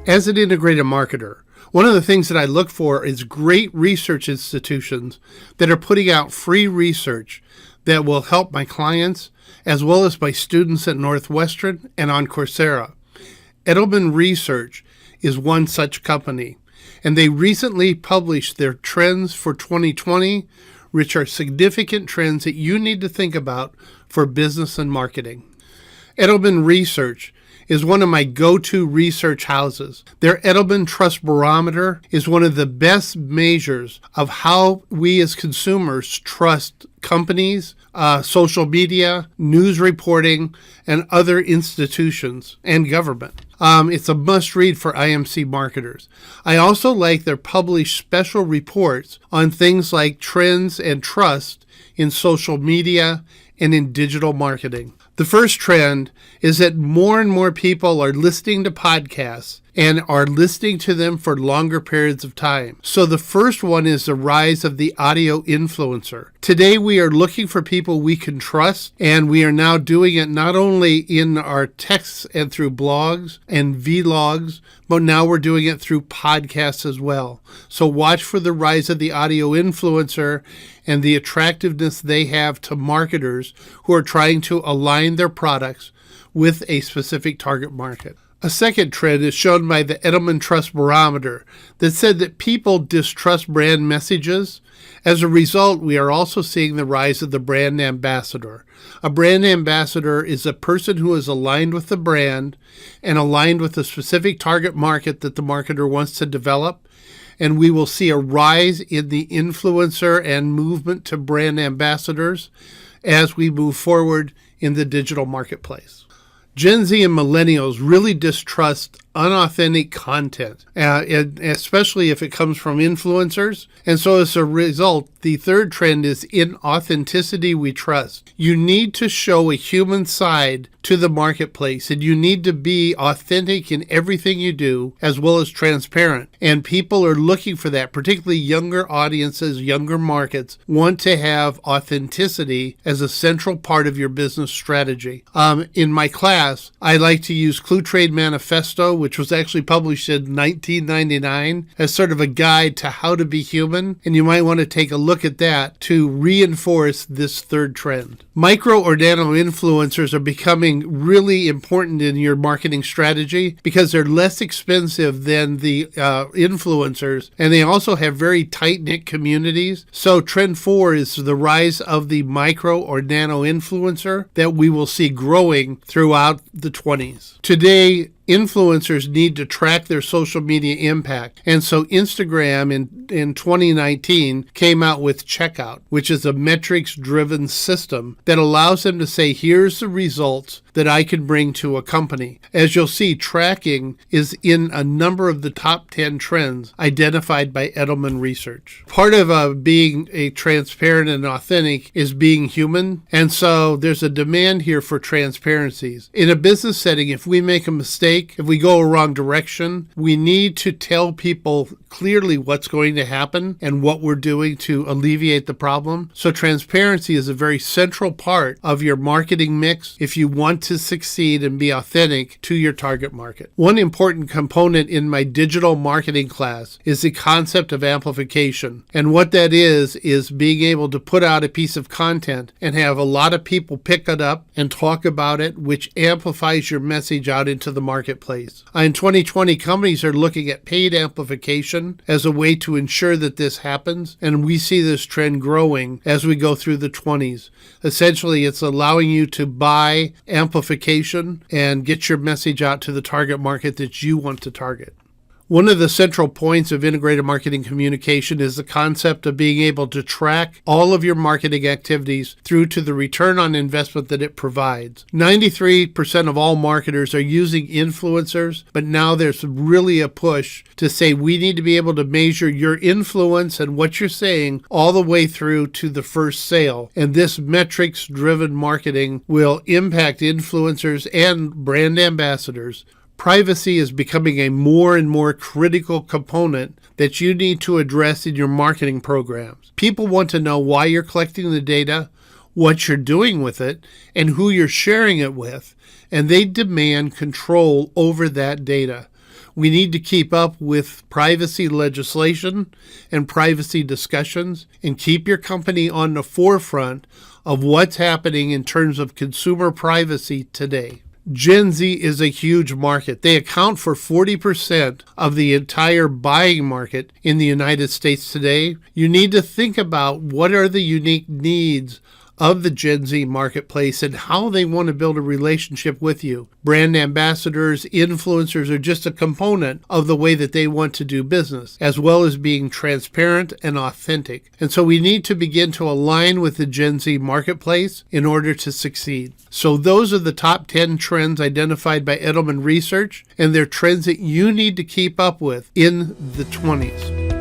As an integrated marketer, one of the things that I look for is great research institutions that are putting out free research that will help my clients as well as my students at Northwestern and on Coursera. Edelman Research is one such company, and they recently published their trends for 2020, which are significant trends that you need to think about for business and marketing. Edelman Research is one of my go-to research houses. Their Edelman Trust Barometer is one of the best measures of how we as consumers trust companies, social media, news reporting, and other institutions and government. It's a must-read for IMC marketers. I also like their published special reports on things like trends and trust in social media and in digital marketing. The first trend is that more and more people are listening to podcasts and are listening to them for longer periods of time. So the first one is the rise of the audio influencer. Today we are looking for people we can trust, and we are now doing it not only in our texts and through blogs and vlogs, but now we're doing it through podcasts as well. So watch for the rise of the audio influencer and the attractiveness they have to marketers who are trying to align their products with a specific target market. A second trend is shown by the Edelman Trust Barometer that said that people distrust brand messages. As a result, we are also seeing the rise of the brand ambassador. A brand ambassador is a person who is aligned with the brand and aligned with the specific target market that the marketer wants to develop. And we will see a rise in the influencer and movement to brand ambassadors as we move forward in the digital marketplace. Gen Z and millennials really distrust unauthentic content, especially if it comes from influencers. And so as a result, the third trend is in authenticity we trust. You need to show a human side to the marketplace, and you need to be authentic in everything you do, as well as transparent. And people are looking for that, particularly younger audiences, younger markets want to have authenticity as a central part of your business strategy. In my class, I like to use Clue Trade Manifesto, which was actually published in 1999 as sort of a guide to how to be human. And you might want to take a look at that to reinforce this third trend. Micro or nano influencers are becoming really important in your marketing strategy because they're less expensive than the influencers, and they also have very tight-knit communities. So trend 4 is the rise of the micro or nano influencer that we will see growing throughout the 20s. Today, influencers need to track their social media impact. And so Instagram in 2019 came out with Checkout, which is a metrics-driven system that allows them to say, here's the results that I can bring to a company. As you'll see, tracking is in a number of the top 10 trends identified by Edelman Research. Part of being a transparent and authentic is being human. And so there's a demand here for transparencies. In a business setting, if we make a mistake, if we go a wrong direction, we need to tell people clearly what's going to happen and what we're doing to alleviate the problem. So transparency is a very central part of your marketing mix if you want to succeed and be authentic to your target market. One important component in my digital marketing class is the concept of amplification. And what that is being able to put out a piece of content and have a lot of people pick it up and talk about it, which amplifies your message out into the marketplace. In 2020, companies are looking at paid amplification as a way to ensure that this happens, and we see this trend growing as we go through the 20s. Essentially, it's allowing you to buy amplification and get your message out to the target market that you want to target. One of the central points of integrated marketing communication is the concept of being able to track all of your marketing activities through to the return on investment that it provides. 93% of all marketers are using influencers, but now there's really a push to say we need to be able to measure your influence and what you're saying all the way through to the first sale. And this metrics-driven marketing will impact influencers and brand ambassadors. Privacy is becoming a more and more critical component that you need to address in your marketing programs. People want to know why you're collecting the data, what you're doing with it, and who you're sharing it with, and they demand control over that data. We need to keep up with privacy legislation and privacy discussions and keep your company on the forefront of what's happening in terms of consumer privacy today. Gen Z is a huge market. They account for 40% of the entire buying market in the United States today. You need to think about what are the unique needs of the Gen Z marketplace and how they want to build a relationship with you. Brand ambassadors, influencers are just a component of the way that they want to do business, as well as being transparent and authentic. And so we need to begin to align with the Gen Z marketplace in order to succeed. So those are the top 10 trends identified by Edelman Research, and they're trends that you need to keep up with in the 20s.